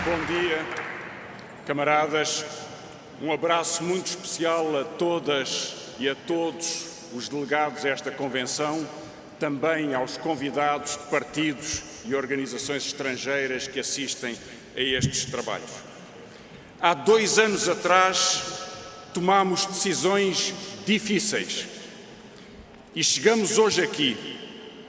Bom dia, camaradas. Um abraço muito especial a todas e a todos os delegados a esta convenção, também aos convidados de partidos e organizações estrangeiras que assistem a estes trabalhos. Há 2 anos atrás, tomámos decisões difíceis e chegamos hoje aqui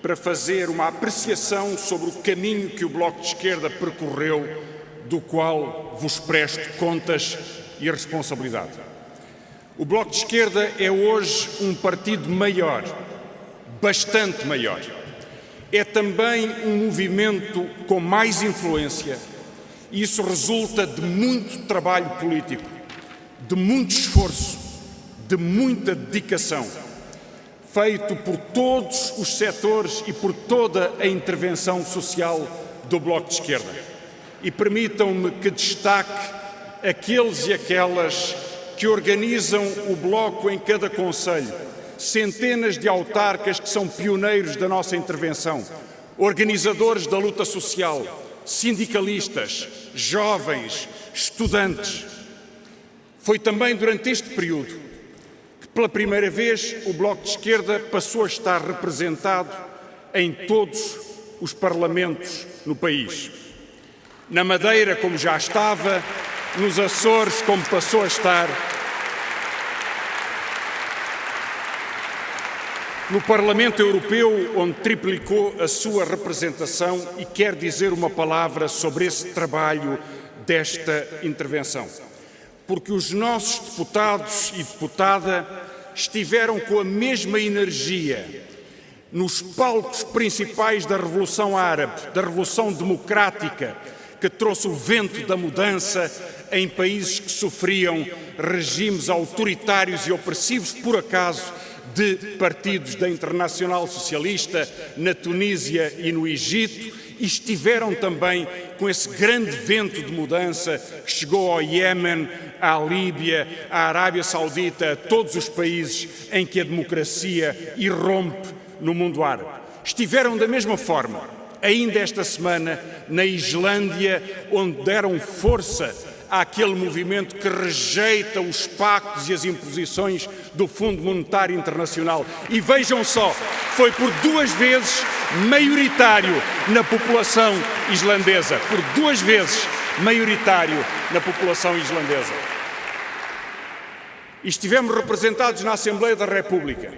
para fazer uma apreciação sobre o caminho que o Bloco de Esquerda percorreu, do qual vos presto contas e responsabilidade. O Bloco de Esquerda é hoje um partido maior, bastante maior. É também um movimento com mais influência e isso resulta de muito trabalho político, de muito esforço, de muita dedicação, feito por todos os setores e por toda a intervenção social do Bloco de Esquerda. E permitam-me que destaque aqueles e aquelas que organizam o Bloco em cada concelho, centenas de autarcas que são pioneiros da nossa intervenção, organizadores da luta social, sindicalistas, jovens, estudantes. Foi também durante este período que, pela primeira vez, o Bloco de Esquerda passou a estar representado em todos os parlamentos no país. Na Madeira, como já estava, nos Açores, como passou a estar, no Parlamento Europeu, onde triplicou a sua representação, e quer dizer uma palavra sobre esse trabalho desta intervenção. Porque os nossos deputados e deputada estiveram com a mesma energia nos palcos principais da Revolução Árabe, da Revolução Democrática, que trouxe o vento da mudança em países que sofriam regimes autoritários e opressivos, por acaso, de partidos da Internacional Socialista na Tunísia e no Egito, e estiveram também com esse grande vento de mudança que chegou ao Iémen, à Líbia, à Arábia Saudita, a todos os países em que a democracia irrompe no mundo árabe. Estiveram da mesma forma, ainda esta semana, na Islândia, onde deram força àquele movimento que rejeita os pactos e as imposições do Fundo Monetário Internacional. E vejam só, foi por 2 vezes maioritário na população islandesa. Por 2 vezes maioritário na população islandesa. E estivemos representados na Assembleia da República,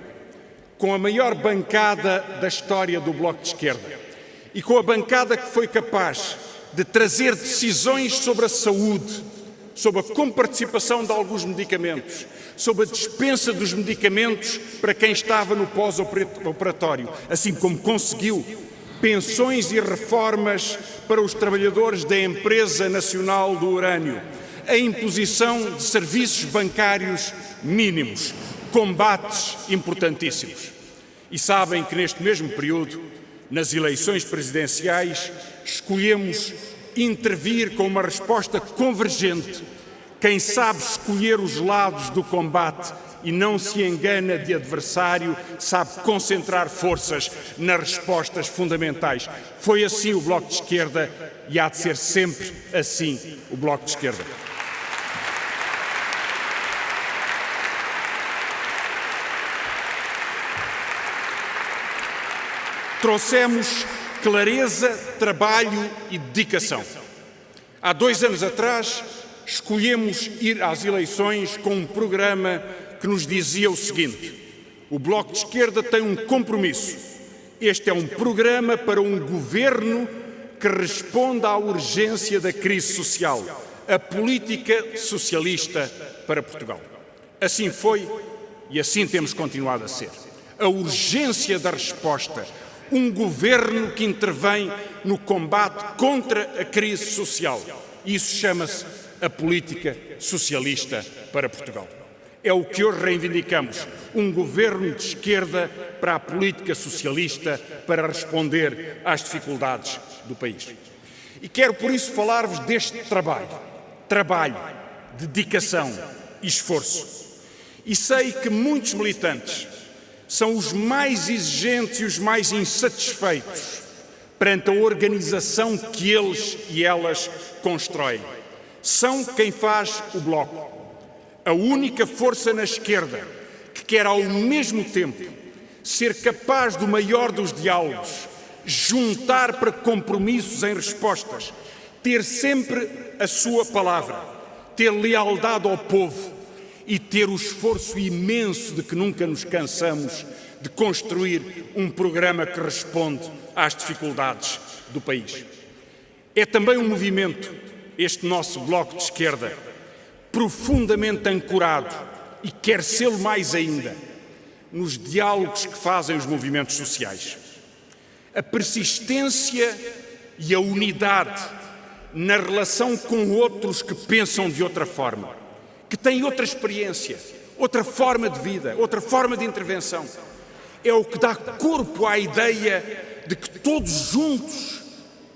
com a maior bancada da história do Bloco de Esquerda. E com a bancada que foi capaz de trazer decisões sobre a saúde, sobre a comparticipação de alguns medicamentos, sobre a dispensa dos medicamentos para quem estava no pós-operatório, assim como conseguiu pensões e reformas para os trabalhadores da Empresa Nacional do Urânio, a imposição de serviços bancários mínimos, combates importantíssimos. E sabem que neste mesmo período, nas eleições presidenciais, escolhemos intervir com uma resposta convergente. Quem sabe escolher os lados do combate e não se engana de adversário, sabe concentrar forças nas respostas fundamentais. Foi assim o Bloco de Esquerda e há de ser sempre assim o Bloco de Esquerda. Trouxemos clareza, trabalho e dedicação. Há 2 anos atrás, escolhemos ir às eleições com um programa que nos dizia o seguinte: o Bloco de Esquerda tem um compromisso. Este é um programa para um governo que responda à urgência da crise social, a política socialista para Portugal. Assim foi e assim temos continuado a ser. A urgência da resposta. Um governo que intervém no combate contra a crise social. Isso chama-se a política socialista para Portugal. É o que hoje reivindicamos, um governo de esquerda para a política socialista para responder às dificuldades do país. E quero por isso falar-vos deste trabalho, dedicação e esforço. E sei que muitos militantes são os mais exigentes e os mais insatisfeitos perante a organização que eles e elas constroem. São quem faz o Bloco, a única força na esquerda que quer ao mesmo tempo ser capaz do maior dos diálogos, juntar para compromissos em respostas, ter sempre a sua palavra, ter lealdade ao povo e ter o esforço imenso de que nunca nos cansamos de construir um programa que responde às dificuldades do país. É também um movimento, este nosso Bloco de Esquerda, profundamente ancorado, e quer ser mais ainda, nos diálogos que fazem os movimentos sociais. A persistência e a unidade na relação com outros que pensam de outra forma, que têm outra experiência, outra forma de vida, outra forma de intervenção, é o que dá corpo à ideia de que todos juntos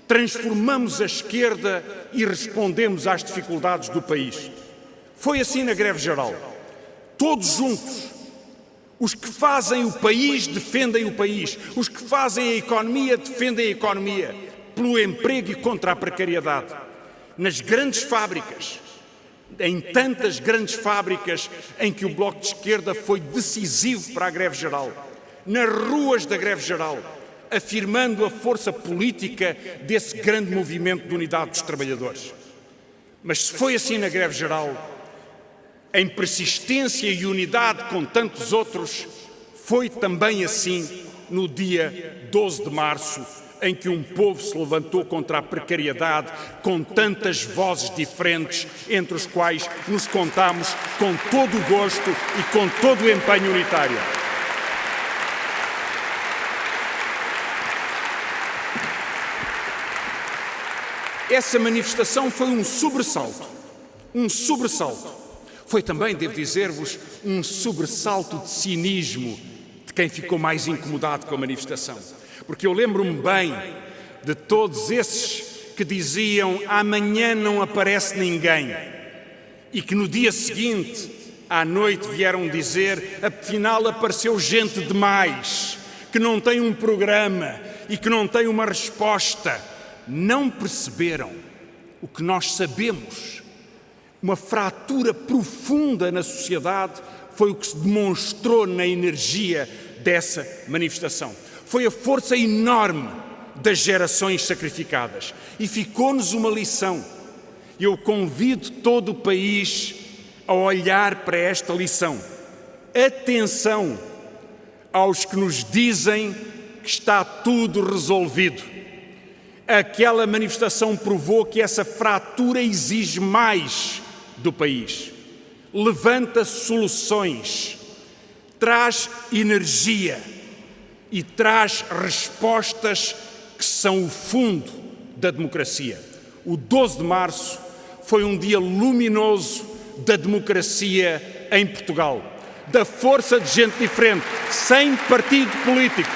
transformamos a esquerda e respondemos às dificuldades do país. Foi assim na greve geral. Todos juntos. Os que fazem o país defendem o país. Os que fazem a economia defendem a economia. Pelo emprego e contra a precariedade. Nas grandes fábricas, em tantas grandes fábricas em que o Bloco de Esquerda foi decisivo para a greve geral. Nas ruas da greve geral, afirmando a força política desse grande movimento de unidade dos trabalhadores. Mas se foi assim na greve geral, em persistência e unidade com tantos outros, foi também assim no dia 12 de março, em que um povo se levantou contra a precariedade, com tantas vozes diferentes, entre os quais nos contamos com todo o gosto e com todo o empenho unitário. Essa manifestação foi um sobressalto. Um sobressalto. Foi também, devo dizer-vos, um sobressalto de cinismo de quem ficou mais incomodado com a manifestação. Porque eu lembro-me bem de todos esses que diziam amanhã não aparece ninguém e que no dia seguinte, à noite, vieram dizer afinal apareceu gente demais, que não tem um programa e que não tem uma resposta. Não perceberam o que nós sabemos. Uma fratura profunda na sociedade foi o que se demonstrou na energia dessa manifestação. Foi a força enorme das gerações sacrificadas. E ficou-nos uma lição. Eu convido todo o país a olhar para esta lição. Atenção aos que nos dizem que está tudo resolvido. Aquela manifestação provou que essa fratura exige mais do país. Levanta soluções, traz energia e traz respostas que são o fundo da democracia. O 12 de março foi um dia luminoso da democracia em Portugal, da força de gente diferente, sem partido político,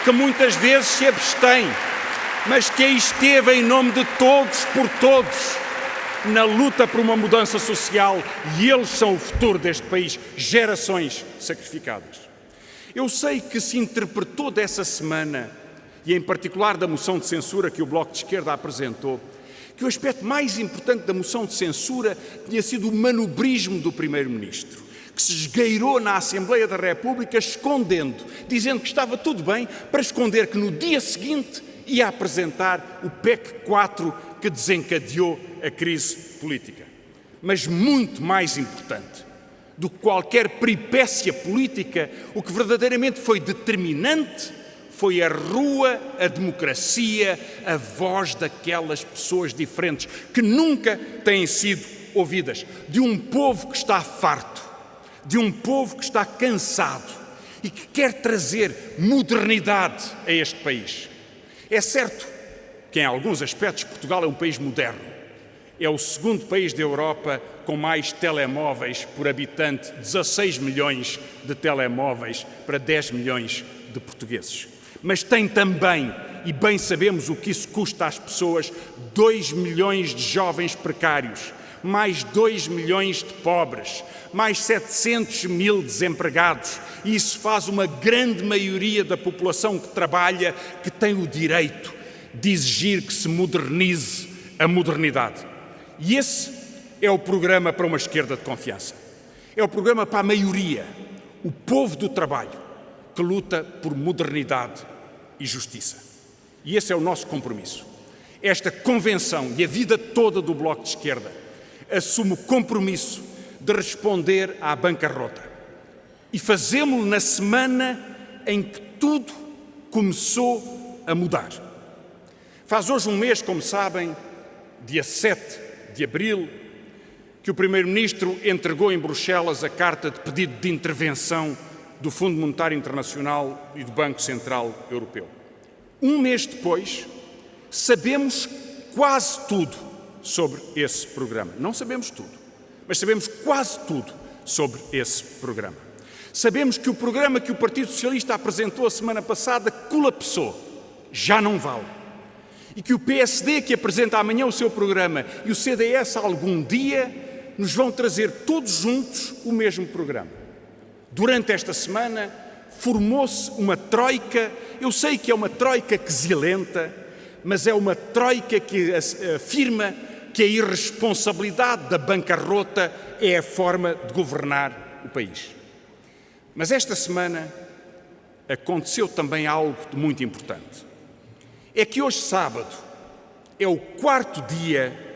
que muitas vezes se abstém, mas que aí esteve em nome de todos, por todos, na luta por uma mudança social, e eles são o futuro deste país, gerações sacrificadas. Eu sei que se interpretou dessa semana, e em particular da moção de censura que o Bloco de Esquerda apresentou, que o aspecto mais importante da moção de censura tinha sido o manobrismo do Primeiro-Ministro, que se esgueirou na Assembleia da República escondendo, dizendo que estava tudo bem, para esconder que no dia seguinte ia apresentar o PEC 4 que desencadeou a crise política. Mas muito mais importante do que qualquer peripécia política, o que verdadeiramente foi determinante foi a rua, a democracia, a voz daquelas pessoas diferentes que nunca têm sido ouvidas, de um povo que está farto, de um povo que está cansado e que quer trazer modernidade a este país. É certo que em alguns aspectos Portugal é um país moderno. É o segundo país da Europa com mais telemóveis por habitante, 16 milhões de telemóveis para 10 milhões de portugueses. Mas tem também, e bem sabemos o que isso custa às pessoas, 2 milhões de jovens precários, mais 2 milhões de pobres, mais 700 mil desempregados. E isso faz uma grande maioria da população que trabalha, que tem o direito de exigir que se modernize a modernidade. E esse é o programa para uma esquerda de confiança. É o programa para a maioria, o povo do trabalho, que luta por modernidade e justiça. E esse é o nosso compromisso. Esta convenção e a vida toda do Bloco de Esquerda assume o compromisso de responder à bancarrota. E fazemos-lo na semana em que tudo começou a mudar. Faz hoje um mês, como sabem, dia 7 de abril, que o Primeiro-Ministro entregou em Bruxelas a carta de pedido de intervenção do Fundo Monetário Internacional e do Banco Central Europeu. Um mês depois, sabemos quase tudo sobre esse programa. Não sabemos tudo, mas sabemos quase tudo sobre esse programa. Sabemos que o programa que o Partido Socialista apresentou a semana passada colapsou, já não vale. E que o PSD, que apresenta amanhã o seu programa, e o CDS algum dia, nos vão trazer todos juntos o mesmo programa. Durante esta semana formou-se uma troika, eu sei que é uma troika quesilenta, mas é uma troika que afirma que a irresponsabilidade da bancarrota é a forma de governar o país. Mas esta semana aconteceu também algo de muito importante. É que hoje, sábado, é o 4º dia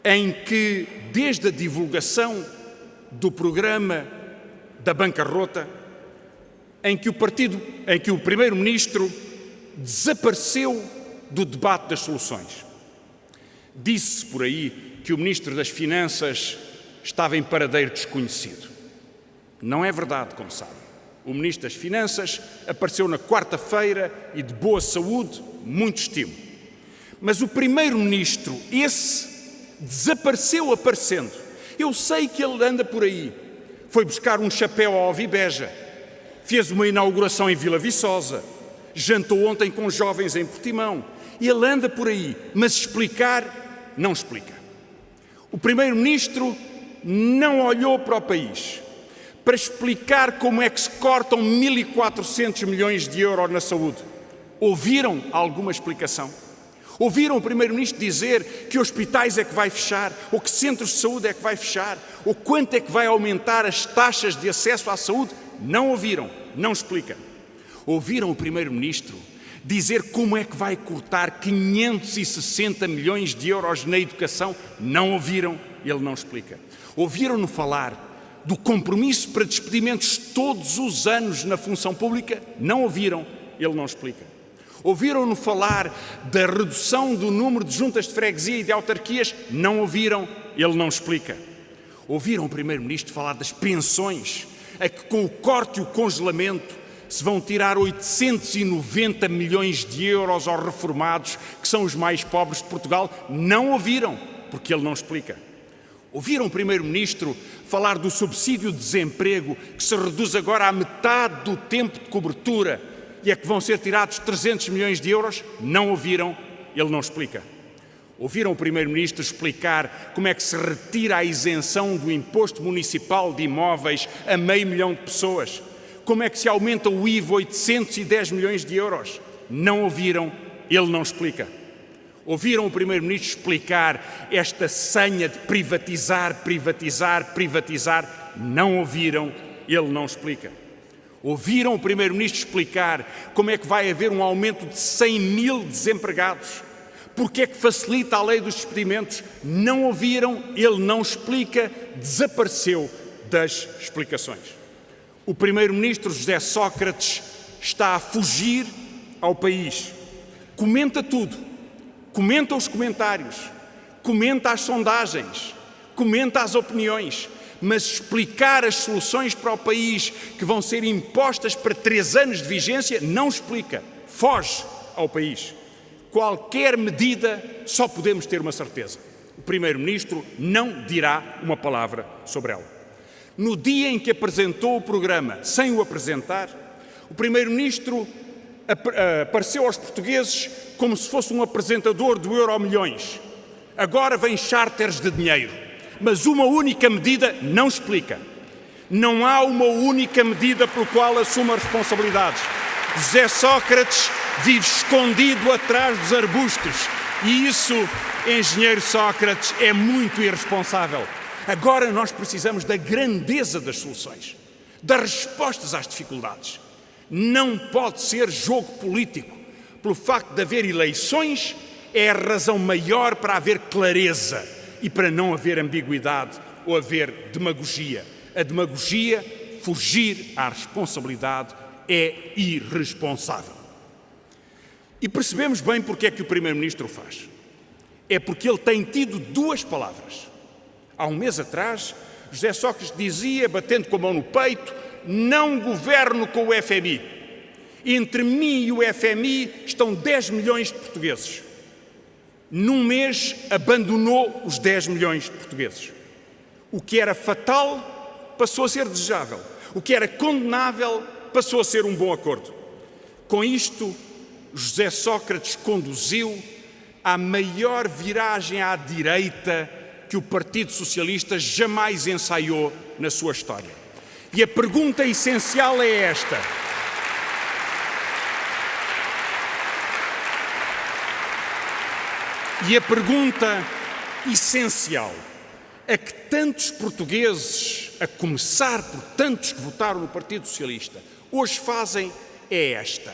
em que, desde a divulgação do programa da bancarrota, em que o Primeiro-Ministro desapareceu do debate das soluções. Disse por aí que o Ministro das Finanças estava em paradeiro desconhecido. Não é verdade, como sabem. O Ministro das Finanças apareceu na quarta-feira e de boa saúde, muito estímulo. Mas o Primeiro-Ministro, esse, desapareceu aparecendo. Eu sei que ele anda por aí. Foi buscar um chapéu ao Alvibeja, fez uma inauguração em Vila Viçosa, jantou ontem com jovens em Portimão. Ele anda por aí, mas explicar, não explica. O Primeiro-Ministro não olhou para o país para explicar como é que se cortam 1.400 milhões de euros na saúde. Ouviram alguma explicação? Ouviram o Primeiro-Ministro dizer que hospitais é que vai fechar, ou que centros de saúde é que vai fechar, ou quanto é que vai aumentar as taxas de acesso à saúde? Não ouviram, não explica. Ouviram o Primeiro-Ministro dizer como é que vai cortar 560 milhões de euros na educação? Não ouviram, ele não explica. Ouviram-no falar do compromisso para despedimentos todos os anos na função pública? Não ouviram, ele não explica. Ouviram-no falar da redução do número de juntas de freguesia e de autarquias? Não ouviram, ele não explica. Ouviram o Primeiro-Ministro falar das pensões, a que com o corte e o congelamento se vão tirar 890 milhões de euros aos reformados, que são os mais pobres de Portugal? Não ouviram, porque ele não explica. Ouviram o Primeiro-Ministro falar do subsídio de desemprego, que se reduz agora à metade do tempo de cobertura e a que vão ser tirados 300 milhões de euros? Não ouviram, ele não explica. Ouviram o Primeiro-Ministro explicar como é que se retira a isenção do imposto municipal de imóveis a 500 mil pessoas? Como é que se aumenta o IVA a 810 milhões de euros? Não ouviram, ele não explica. Ouviram o Primeiro-Ministro explicar esta senha de privatizar, privatizar, privatizar? Não ouviram, ele não explica. Ouviram o Primeiro-Ministro explicar como é que vai haver um aumento de 100 mil desempregados? Porque é que facilita a lei dos despedimentos? Não ouviram, ele não explica, desapareceu das explicações. O Primeiro-Ministro José Sócrates está a fugir ao país. Comenta tudo. Comenta os comentários, comenta as sondagens, comenta as opiniões, mas explicar as soluções para o país que vão ser impostas para 3 anos de vigência, não explica, foge ao país. Qualquer medida, só podemos ter uma certeza: o Primeiro-Ministro não dirá uma palavra sobre ela. No dia em que apresentou o programa, sem o apresentar, o Primeiro-Ministro apareceu aos portugueses como se fosse um apresentador do Euromilhões. Agora vem charters de dinheiro. mas uma única medida não explica. Não há uma única medida pela qual assuma responsabilidades. José Sócrates vive escondido atrás dos arbustos e isso, engenheiro Sócrates, é muito irresponsável. Agora nós precisamos da grandeza das soluções, das respostas às dificuldades. Não pode ser jogo político. Pelo facto de haver eleições, é a razão maior para haver clareza e para não haver ambiguidade ou haver demagogia. A demagogia, fugir à responsabilidade, é irresponsável. E percebemos bem porque é que o Primeiro-Ministro o faz. É porque ele tem tido duas palavras. Há um mês atrás, José Sócrates dizia, batendo com a mão no peito, não governo com o FMI. Entre mim e o FMI estão 10 milhões de portugueses. Num mês abandonou os 10 milhões de portugueses. O que era fatal passou a ser desejável. O que era condenável passou a ser um bom acordo. Com isto, José Sócrates conduziu à maior viragem à direita que o Partido Socialista jamais ensaiou na sua história. E a pergunta essencial é esta. E a pergunta essencial a que tantos portugueses, a começar por tantos que votaram no Partido Socialista, hoje fazem é esta.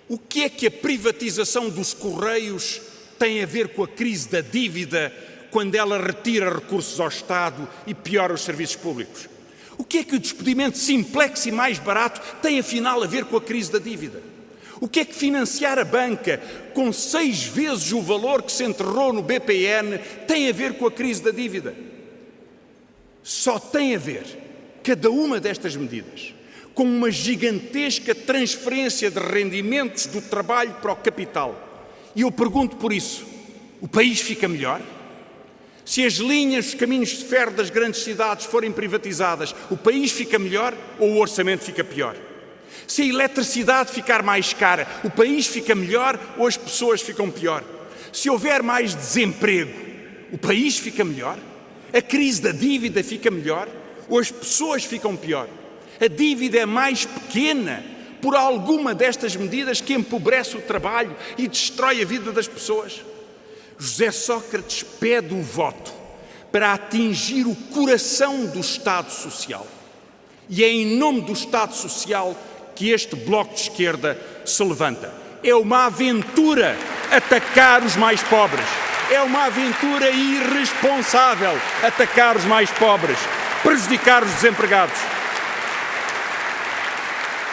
O que é que a privatização dos Correios tem a ver com a crise da dívida quando ela retira recursos ao Estado e piora os serviços públicos? O que é que o despedimento simplex e mais barato tem afinal a ver com a crise da dívida? O que é que financiar a banca com 6 vezes o valor que se enterrou no BPN tem a ver com a crise da dívida? Só tem a ver, cada uma destas medidas, com uma gigantesca transferência de rendimentos do trabalho para o capital. E eu pergunto por isso, o país fica melhor? Se as linhas, os caminhos de ferro das grandes cidades forem privatizadas, o país fica melhor ou o orçamento fica pior? Se a eletricidade ficar mais cara, o país fica melhor ou as pessoas ficam pior? Se houver mais desemprego, o país fica melhor? A crise da dívida fica melhor ou as pessoas ficam pior? A dívida é mais pequena por alguma destas medidas que empobrece o trabalho e destrói a vida das pessoas? José Sócrates pede o voto para atingir o coração do Estado Social. E é em nome do Estado Social que este Bloco de Esquerda se levanta. É uma aventura atacar os mais pobres. É uma aventura irresponsável atacar os mais pobres, prejudicar os desempregados.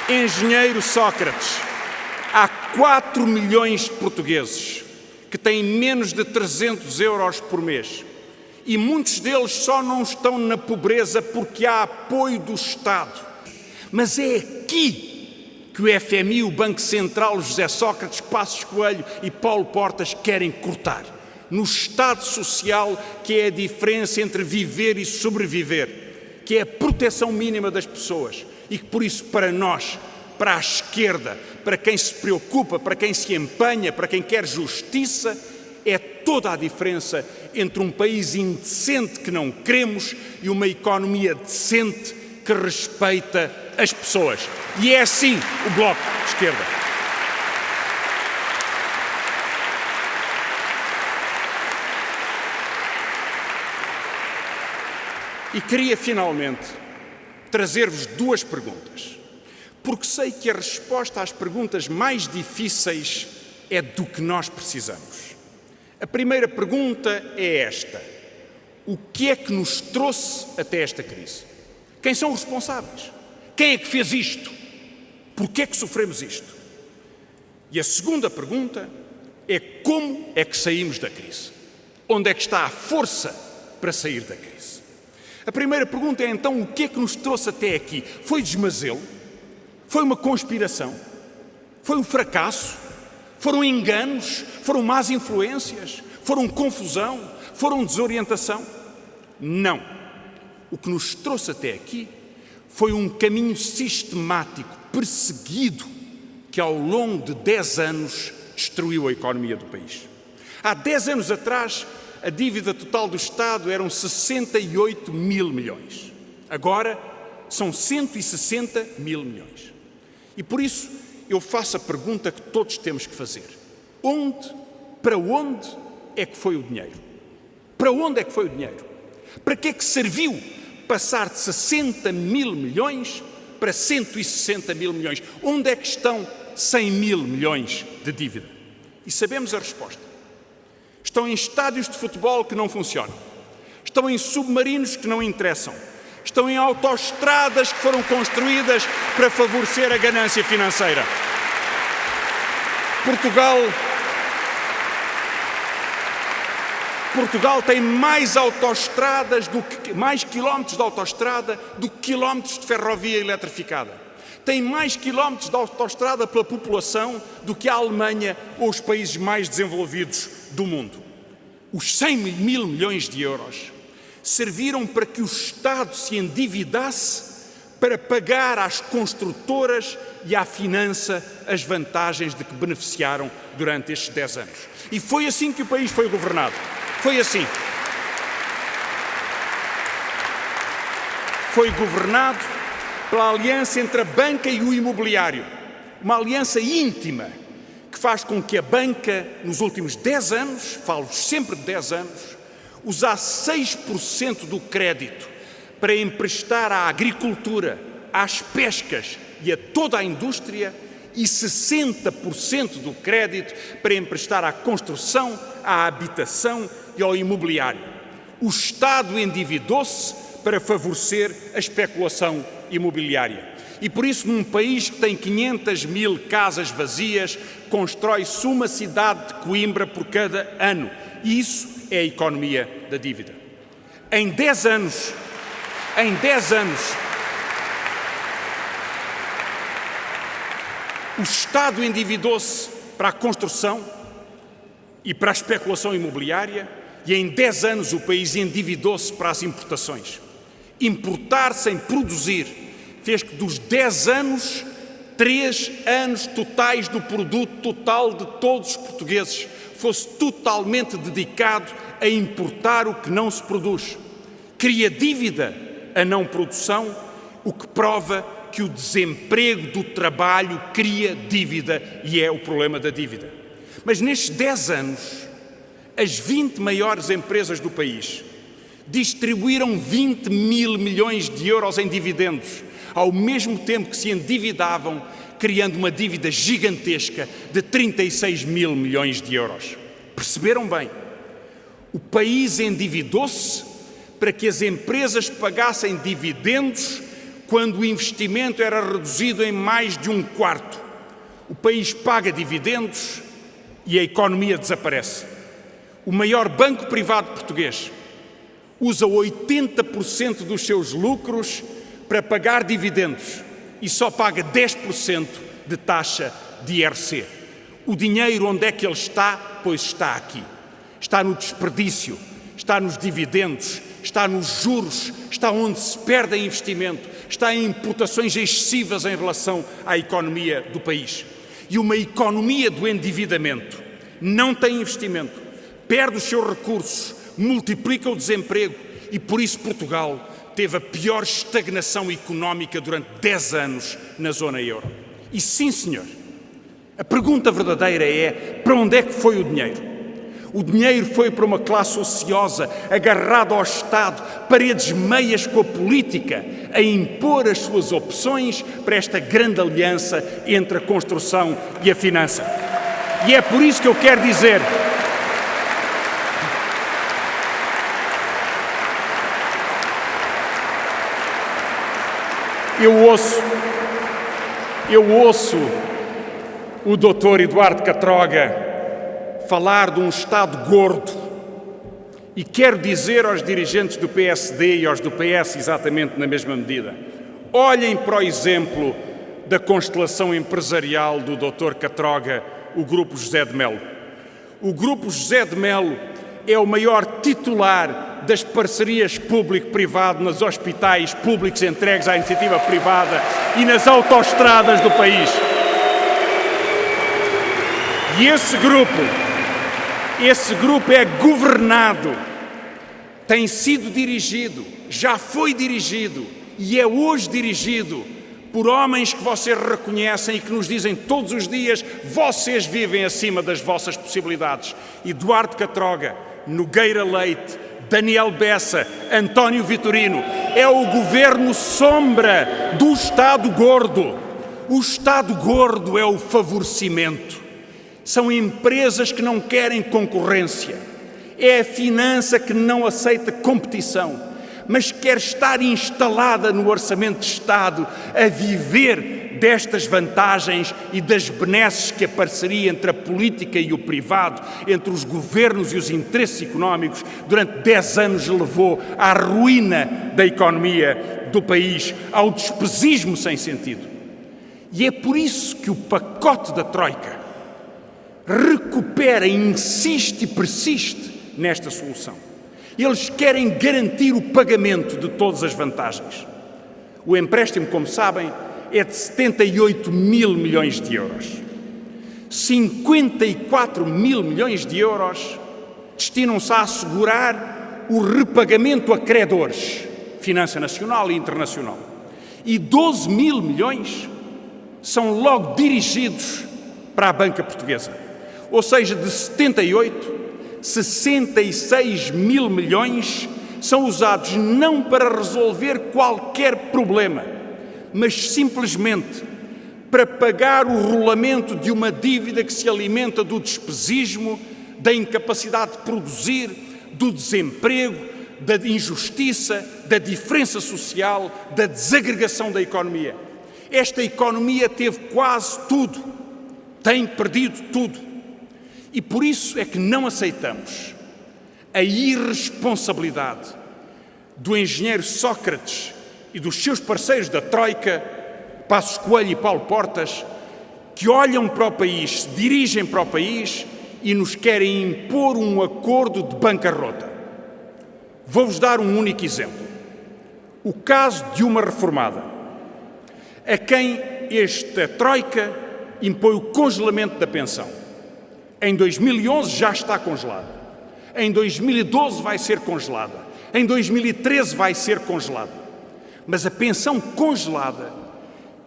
Engenheiro Sócrates, há 4 milhões de portugueses que têm menos de 300 euros por mês e muitos deles só não estão na pobreza porque há apoio do Estado. Mas é aqui que o FMI, o Banco Central, José Sócrates, Passos Coelho e Paulo Portas querem cortar. No Estado Social, que é a diferença entre viver e sobreviver, que é a proteção mínima das pessoas e que, por isso, para nós, para a esquerda, para quem se preocupa, para quem se empenha, para quem quer justiça, é toda a diferença entre um país indecente que não queremos e uma economia decente que respeita as pessoas. E é assim o Bloco de Esquerda. E queria, finalmente, trazer-vos 2 perguntas, porque sei que a resposta às perguntas mais difíceis é do que nós precisamos. A primeira pergunta é esta: o que é que nos trouxe até esta crise? Quem são os responsáveis? Quem é que fez isto? Porquê é que sofremos isto? E a segunda pergunta é como é que saímos da crise? Onde é que está a força para sair da crise? A primeira pergunta é então o que é que nos trouxe até aqui? Foi desmazelo? Foi uma conspiração? Foi um fracasso? Foram enganos? Foram más influências? Foram confusão? Foram desorientação? Não. O que nos trouxe até aqui foi um caminho sistemático, perseguido, que ao longo de 10 anos destruiu a economia do país. Há 10 anos atrás, a dívida total do Estado eram 68 mil milhões. Agora, são 160 mil milhões. E por isso, eu faço a pergunta que todos temos que fazer. Para onde é que foi o dinheiro? Para onde é que foi o dinheiro? Para que é que serviu passar de 60 mil milhões para 160 mil milhões? Onde é que estão 100 mil milhões de dívida? E sabemos a resposta. Estão em estádios de futebol que não funcionam. Estão em submarinos que não interessam. Estão em autoestradas que foram construídas para favorecer a ganância financeira. Portugal tem mais autoestradas, mais quilómetros de autoestrada do que quilómetros de ferrovia eletrificada. Tem mais quilómetros de autoestrada pela população do que a Alemanha ou os países mais desenvolvidos do mundo. Os 100 mil milhões de euros serviram para que o Estado se endividasse para pagar às construtoras e à finança as vantagens de que beneficiaram durante estes 10 anos. E foi assim que o país foi governado. Foi assim. Foi governado pela aliança entre a banca e o imobiliário. Uma aliança íntima que faz com que a banca, nos últimos 10 anos, falo sempre de 10 anos, usasse 6% do crédito para emprestar à agricultura, às pescas e a toda a indústria e 60% do crédito para emprestar à construção, à habitação e ao imobiliário. O Estado endividou-se para favorecer a especulação imobiliária. E por isso, num país que tem 500 mil casas vazias, constrói-se uma cidade de Coimbra por cada ano. E isso é a economia da dívida. Em 10 anos, o Estado endividou-se para a construção e para a especulação imobiliária e em 10 anos o país endividou-se para as importações. Importar sem produzir fez que dos 10 anos, 3 anos totais do produto total de todos os portugueses fosse totalmente dedicado a importar o que não se produz. Cria dívida a não produção, o que prova que o desemprego do trabalho cria dívida e é o problema da dívida. Mas nestes 10 anos, as 20 maiores empresas do país distribuíram 20 mil milhões de euros em dividendos, ao mesmo tempo que se endividavam, criando uma dívida gigantesca de 36 mil milhões de euros. Perceberam bem? O país endividou-se para que as empresas pagassem dividendos quando o investimento era reduzido em mais de um quarto. O país paga dividendos e a economia desaparece. O maior banco privado português usa 80% dos seus lucros para pagar dividendos e só paga 10% de taxa de IRC. O dinheiro onde é que ele está? Pois está aqui. Está no desperdício, está nos dividendos, está nos juros, está onde se perde investimento, está em importações excessivas em relação à economia do país. E uma economia do endividamento não tem investimento, perde os seus recursos, multiplica o desemprego e por isso Portugal teve a pior estagnação económica durante 10 anos na zona euro. E sim, senhor, a pergunta verdadeira é: para onde é que foi o dinheiro? O dinheiro foi para uma classe ociosa, agarrada ao Estado, paredes meias com a política, a impor as suas opções para esta grande aliança entre a construção e a finança. E é por isso que eu quero dizer: eu ouço o Dr. Eduardo Catroga falar de um Estado gordo e quero dizer aos dirigentes do PSD e aos do PS exatamente na mesma medida: olhem para o exemplo da constelação empresarial do Dr. Catroga, o Grupo José de Melo. O Grupo José de Melo é o maior titular das parcerias público-privado nos hospitais públicos entregues à iniciativa privada e nas autoestradas do país. E esse grupo Esse grupo é governado, tem sido dirigido, já foi dirigido e é hoje dirigido por homens que vocês reconhecem e que nos dizem todos os dias: vocês vivem acima das vossas possibilidades. Eduardo Catroga, Nogueira Leite, Daniel Bessa, António Vitorino. É o governo sombra do Estado gordo. O Estado gordo é o favorecimento. São empresas que não querem concorrência. É a finança que não aceita competição, mas quer estar instalada no Orçamento de Estado a viver destas vantagens e das benesses que a parceria entre a política e o privado, entre os governos e os interesses económicos, durante 10 anos levou à ruína da economia do país, ao despesismo sem sentido. E é por isso que o pacote da Troika recupera, insiste e persiste nesta solução. Eles querem garantir o pagamento de todas as vantagens. O empréstimo, como sabem, é de 78 mil milhões de euros. 54 mil milhões de euros destinam-se a assegurar o repagamento a credores, finança nacional e internacional. E 12 mil milhões são logo dirigidos para a banca portuguesa. Ou seja, de 78, 66 mil milhões são usados não para resolver qualquer problema, mas simplesmente para pagar o rolamento de uma dívida que se alimenta do despesismo, da incapacidade de produzir, do desemprego, da injustiça, da diferença social, da desagregação da economia. Esta economia teve quase tudo, tem perdido tudo. E por isso é que não aceitamos a irresponsabilidade do engenheiro Sócrates e dos seus parceiros da Troika, Passos Coelho e Paulo Portas, que olham para o país, se dirigem para o país e nos querem impor um acordo de bancarrota. Vou-vos dar um único exemplo. O caso de uma reformada, a quem esta Troika impõe o congelamento da pensão. Em 2011 já está congelada. Em 2012 vai ser congelada. Em 2013 vai ser congelada. Mas a pensão congelada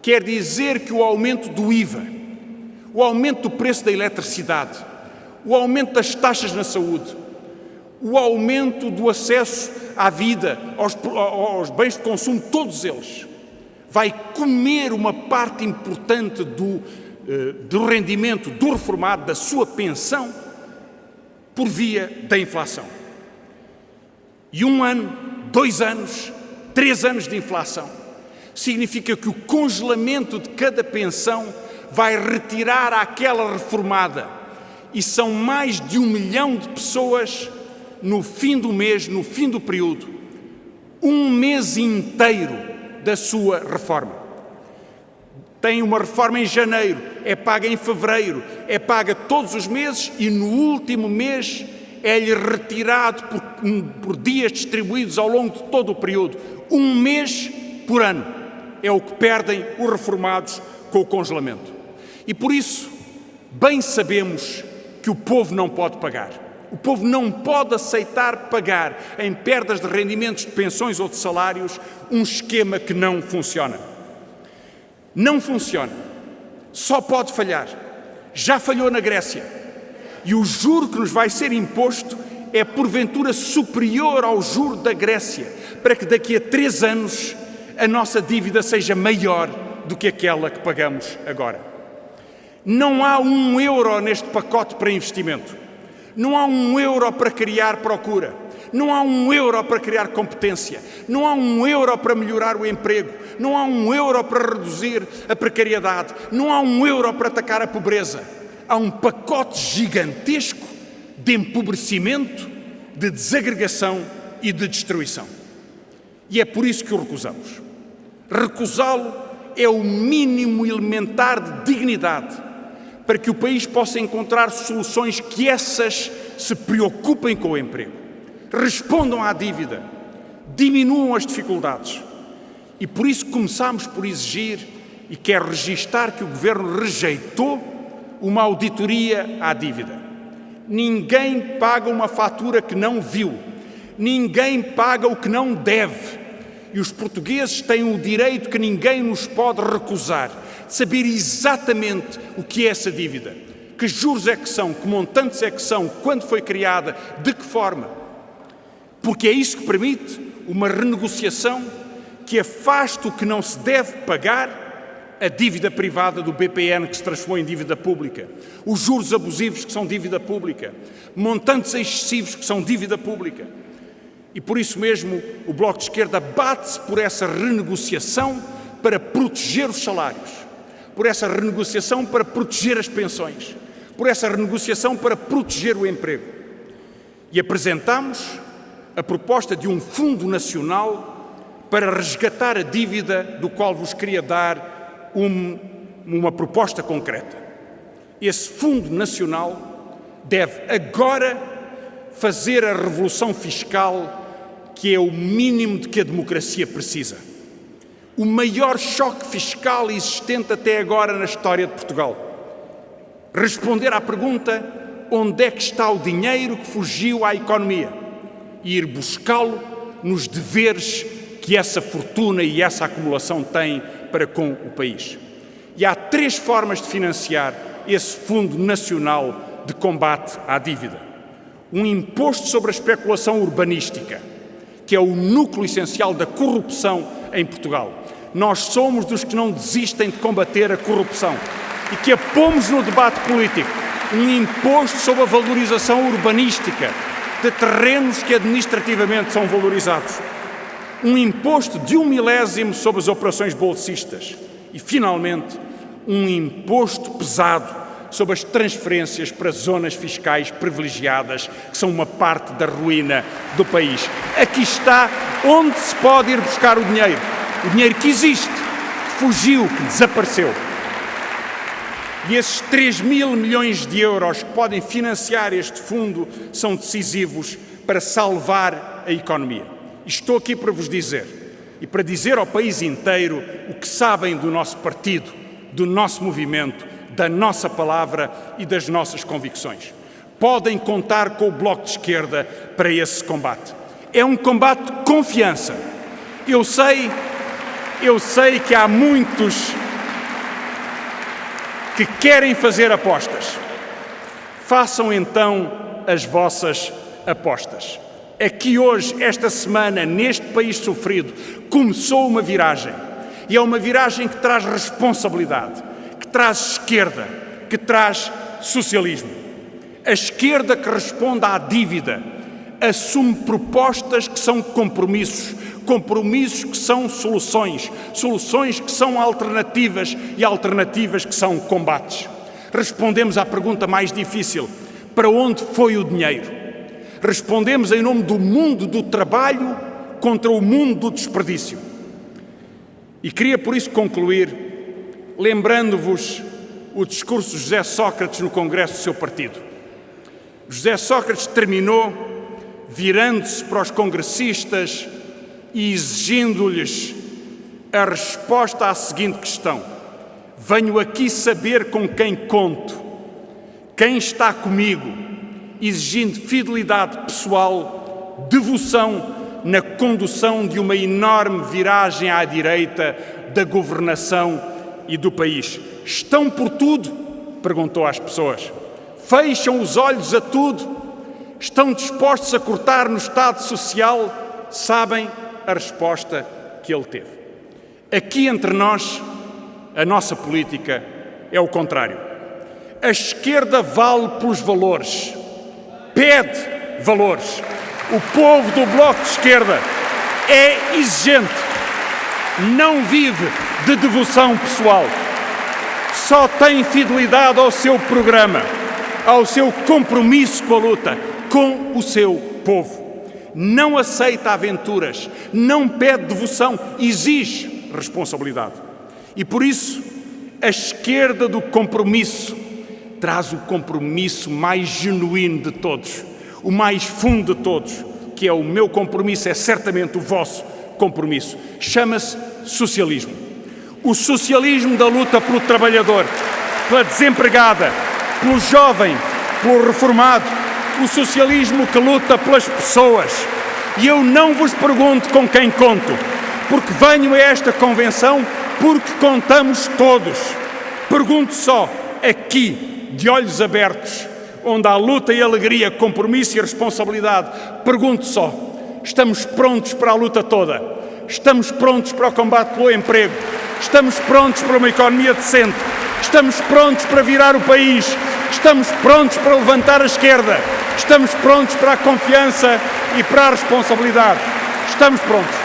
quer dizer que o aumento do IVA, o aumento do preço da eletricidade, o aumento das taxas na saúde, o aumento do acesso à vida, aos bens de consumo, todos eles, vai comer uma parte importante do rendimento do reformado, da sua pensão, por via da inflação. E 1 ano, 2 anos, 3 anos de inflação significa que o congelamento de cada pensão vai retirar àquela reformada, e são mais de 1 milhão de pessoas no fim do mês, no fim do período, 1 mês inteiro da sua reforma. Tem uma reforma em janeiro, é paga em fevereiro, é paga todos os meses e no último mês é-lhe retirado por dias distribuídos ao longo de todo o período. 1 mês por ano é o que perdem os reformados com o congelamento. E por isso, bem sabemos que o povo não pode pagar. O povo não pode aceitar pagar em perdas de rendimentos de pensões ou de salários um esquema que não funciona. Não funciona. Só pode falhar. Já falhou na Grécia. E o juro que nos vai ser imposto é porventura superior ao juro da Grécia, para que daqui a 3 anos a nossa dívida seja maior do que aquela que pagamos agora. Não há 1 euro neste pacote para investimento. Não há 1 euro para criar procura. Não há 1 euro para criar competência. Não há 1 euro para melhorar o emprego. Não há 1 euro para reduzir a precariedade. Não há 1 euro para atacar a pobreza. Há um pacote gigantesco de empobrecimento, de desagregação e de destruição. E é por isso que o recusamos. Recusá-lo é o mínimo elementar de dignidade para que o país possa encontrar soluções que essas se preocupem com o emprego, respondam à dívida, diminuam as dificuldades. E por isso começamos por exigir, e quero registar que o Governo rejeitou uma auditoria à dívida. Ninguém paga uma fatura que não viu. Ninguém paga o que não deve. E os portugueses têm o direito que ninguém nos pode recusar, de saber exatamente o que é essa dívida. Que juros é que são, que montantes é que são, quando foi criada, de que forma. Porque é isso que permite uma renegociação que afaste o que não se deve pagar, a dívida privada do BPN que se transformou em dívida pública, os juros abusivos que são dívida pública, montantes excessivos que são dívida pública. E por isso mesmo o Bloco de Esquerda bate-se por essa renegociação para proteger os salários, por essa renegociação para proteger as pensões, por essa renegociação para proteger o emprego. E apresentamos a proposta de um Fundo Nacional para resgatar a dívida, do qual vos queria dar uma proposta concreta. Esse Fundo Nacional deve agora fazer a revolução fiscal que é o mínimo de que a democracia precisa. O maior choque fiscal existente até agora na história de Portugal. Responder à pergunta: onde é que está o dinheiro que fugiu à economia? E ir buscá-lo nos deveres que essa fortuna e essa acumulação têm para com o país. E há 3 formas de financiar esse Fundo Nacional de Combate à Dívida. Um imposto sobre a especulação urbanística, que é o núcleo essencial da corrupção em Portugal. Nós somos dos que não desistem de combater a corrupção e que apomos no debate político um imposto sobre a valorização urbanística de terrenos que administrativamente são valorizados. Um imposto de 1/1000 sobre as operações bolsistas e, finalmente, um imposto pesado sobre as transferências para zonas fiscais privilegiadas, que são uma parte da ruína do país. Aqui está onde se pode ir buscar o dinheiro que existe, que fugiu, que desapareceu. E esses 3.000 milhões de euros que podem financiar este fundo são decisivos para salvar a economia. Estou aqui para vos dizer, e para dizer ao país inteiro o que sabem do nosso partido, do nosso movimento, da nossa palavra e das nossas convicções. Podem contar com o Bloco de Esquerda para esse combate. É um combate de confiança. Eu sei que há muitos que querem fazer apostas. Façam então as vossas apostas. Aqui hoje, esta semana, neste país sofrido, começou uma viragem. E é uma viragem que traz responsabilidade, que traz esquerda, que traz socialismo. A esquerda que responde à dívida assume propostas que são compromissos, compromissos que são soluções, soluções que são alternativas e alternativas que são combates. Respondemos à pergunta mais difícil: para onde foi o dinheiro? Respondemos em nome do mundo do trabalho contra o mundo do desperdício. E queria por isso concluir lembrando-vos o discurso de José Sócrates no congresso do seu partido. José Sócrates terminou virando-se para os congressistas e exigindo-lhes a resposta à seguinte questão: venho aqui saber com quem conto, quem está comigo, exigindo fidelidade pessoal, devoção na condução de uma enorme viragem à direita da governação e do país. Estão por tudo? Perguntou às pessoas. Fecham os olhos a tudo? Estão dispostos a cortar no Estado Social? Sabem a resposta que ele teve. Aqui entre nós, a nossa política é o contrário. A esquerda vale pelos valores, pede valores. O povo do Bloco de Esquerda é exigente, não vive de devoção pessoal, só tem fidelidade ao seu programa, ao seu compromisso com a luta, com o seu povo. Não aceita aventuras, não pede devoção, exige responsabilidade. E por isso, a esquerda do compromisso traz o compromisso mais genuíno de todos, o mais fundo de todos, que é o meu compromisso, é certamente o vosso compromisso. Chama-se socialismo. O socialismo da luta pelo trabalhador, pela desempregada, pelo jovem, pelo reformado, o socialismo que luta pelas pessoas. E eu não vos pergunto com quem conto, porque venho a esta convenção porque contamos todos. Pergunto só, aqui, de olhos abertos, onde há luta e alegria, compromisso e responsabilidade, pergunto só, estamos prontos para a luta toda? Estamos prontos para o combate pelo emprego? Estamos prontos para uma economia decente? Estamos prontos para virar o país? Estamos prontos para levantar a esquerda? Estamos prontos para a confiança e para a responsabilidade? Estamos prontos.